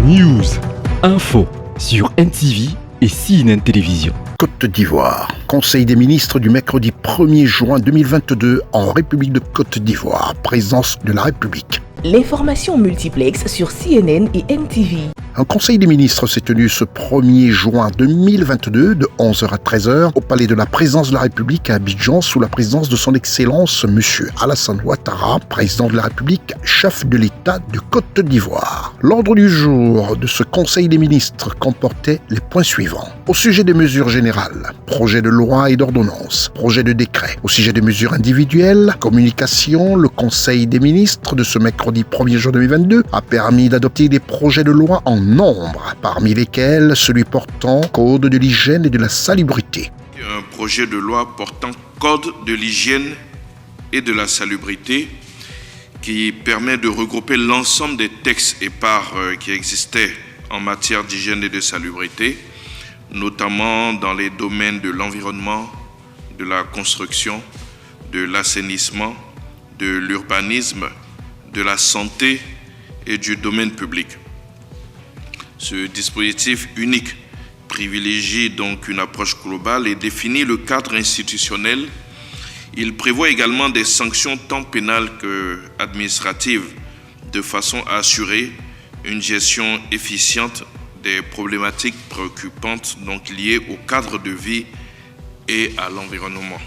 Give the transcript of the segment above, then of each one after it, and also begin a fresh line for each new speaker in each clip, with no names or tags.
News, info sur NTV et CNN Télévision.
Côte d'Ivoire. Conseil des ministres du mercredi 1er juin 2022 en République de Côte d'Ivoire. Présidence de la République.
L'information multiplex sur CNN et NTV.
Un conseil des ministres s'est tenu ce 1er juin 2022 de 11h à 13h au palais de la présidence de la République à Abidjan sous la présidence de son Excellence M. Alassane Ouattara, président de la République, chef de l'État de Côte d'Ivoire. L'ordre du jour de ce conseil des ministres comportait les points suivants. Au sujet des mesures générales, projet de loi et d'ordonnance, projet de décret. Au sujet des mesures individuelles, communication, le conseil des ministres de ce mercredi 1er juin 2022 a permis d'adopter des projets de loi en nombre, parmi lesquels celui portant Code de l'hygiène et de la salubrité.
Un projet de loi portant Code de l'hygiène et de la salubrité qui permet de regrouper l'ensemble des textes épars qui existaient en matière d'hygiène et de salubrité, notamment dans les domaines de l'environnement, de la construction, de l'assainissement, de l'urbanisme, de la santé et du domaine public. Ce dispositif unique privilégie donc une approche globale et définit le cadre institutionnel. Il prévoit également des sanctions tant pénales que administratives de façon à assurer une gestion efficiente des problématiques préoccupantes donc liées au cadre de vie et à l'environnement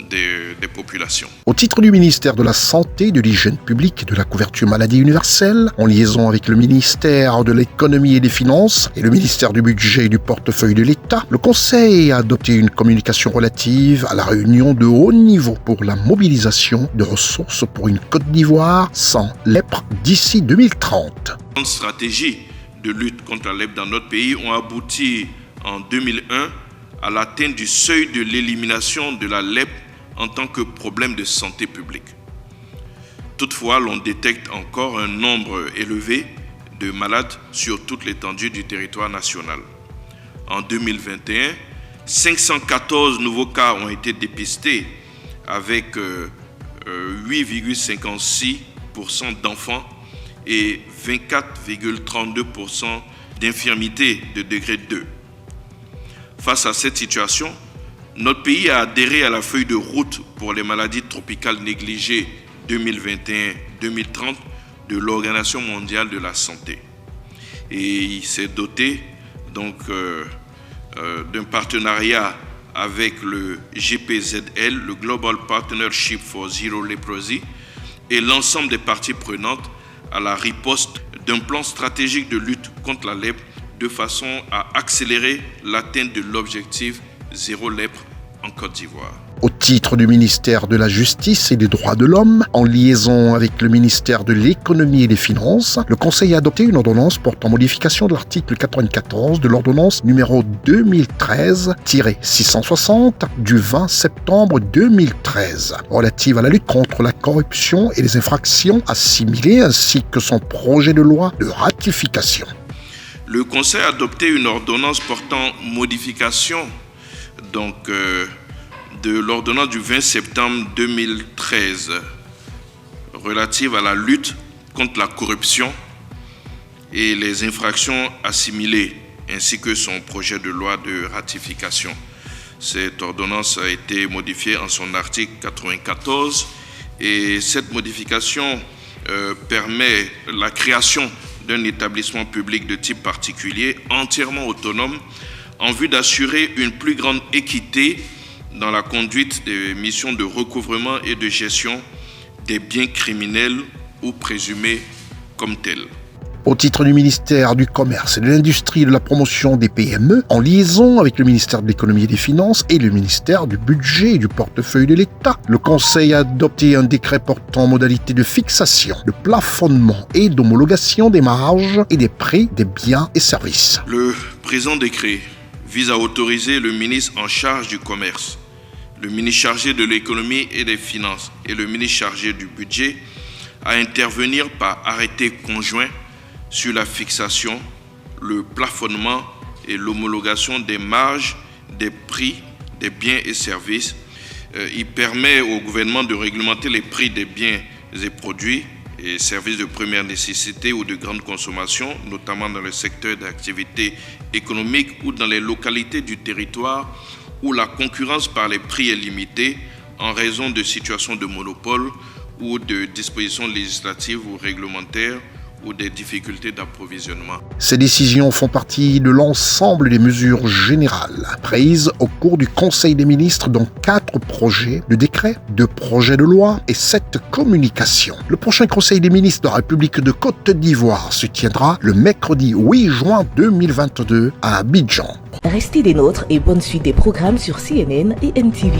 des populations.
Au titre du ministère de la Santé, de l'Hygiène publique et de la couverture maladie universelle, en liaison avec le ministère de l'Économie et des Finances et le ministère du Budget et du Portefeuille de l'État, le Conseil a adopté une communication relative à la réunion de haut niveau pour la mobilisation de ressources pour une Côte d'Ivoire sans lèpre d'ici 2030.
Les stratégies de lutte contre la lèpre dans notre pays ont abouti en 2001 à l'atteinte du seuil de l'élimination de la lèpre en tant que problème de santé publique. Toutefois, l'on détecte encore un nombre élevé de malades sur toute l'étendue du territoire national. En 2021, 514 nouveaux cas ont été dépistés avec 8,56% d'enfants et 24,32% d'infirmités de degré 2. Face à cette situation, notre pays a adhéré à la feuille de route pour les maladies tropicales négligées 2021-2030 de l'Organisation mondiale de la santé. Et il s'est doté donc d'un partenariat avec le GPZL, le Global Partnership for Zero Leprosy, et l'ensemble des parties prenantes à la riposte d'un plan stratégique de lutte contre la lèpre de façon à accélérer l'atteinte de l'objectif zéro lèpre en Côte d'Ivoire.
Au titre du ministère de la Justice et des Droits de l'Homme, en liaison avec le ministère de l'Économie et des Finances, le Conseil a adopté une ordonnance portant modification de l'article 94 de l'ordonnance numéro 2013-660 du 20 septembre 2013, relative à la lutte contre la corruption et les infractions assimilées, ainsi que son projet de loi de ratification.
Le Conseil a adopté une ordonnance portant modification de l'ordonnance du 20 septembre 2013 relative à la lutte contre la corruption et les infractions assimilées, ainsi que son projet de loi de ratification. Cette ordonnance a été modifiée en son article 94 et cette modification permet la création d'un établissement public de type particulier entièrement autonome en vue d'assurer une plus grande équité dans la conduite des missions de recouvrement et de gestion des biens criminels ou présumés comme tels.
Au titre du ministère du Commerce et de l'Industrie et de la Promotion des PME, en liaison avec le ministère de l'Économie et des Finances et le ministère du Budget et du Portefeuille de l'État, le Conseil a adopté un décret portant modalité de fixation, de plafonnement et d'homologation des marges et des prix des biens et services.
Le présent décret vise à autoriser le ministre en charge du commerce, le ministre chargé de l'économie et des finances et le ministre chargé du budget à intervenir par arrêté conjoint sur la fixation, le plafonnement et l'homologation des marges, des prix, des biens et services. Il permet au gouvernement de réglementer les prix des biens et produits et services de première nécessité ou de grande consommation, notamment dans le secteur d'activité économique ou dans les localités du territoire où la concurrence par les prix est limitée en raison de situations de monopole ou de dispositions législatives ou réglementaires ou des difficultés d'approvisionnement.
Ces décisions font partie de l'ensemble des mesures générales prises au cours du Conseil des ministres dans 4 projets de décrets, 2 projets de loi et 7 communications. Le prochain Conseil des ministres de la République de Côte d'Ivoire se tiendra le mercredi 8 juin 2022 à Abidjan.
Restez des nôtres et bonne suite des programmes sur CNN et NTV.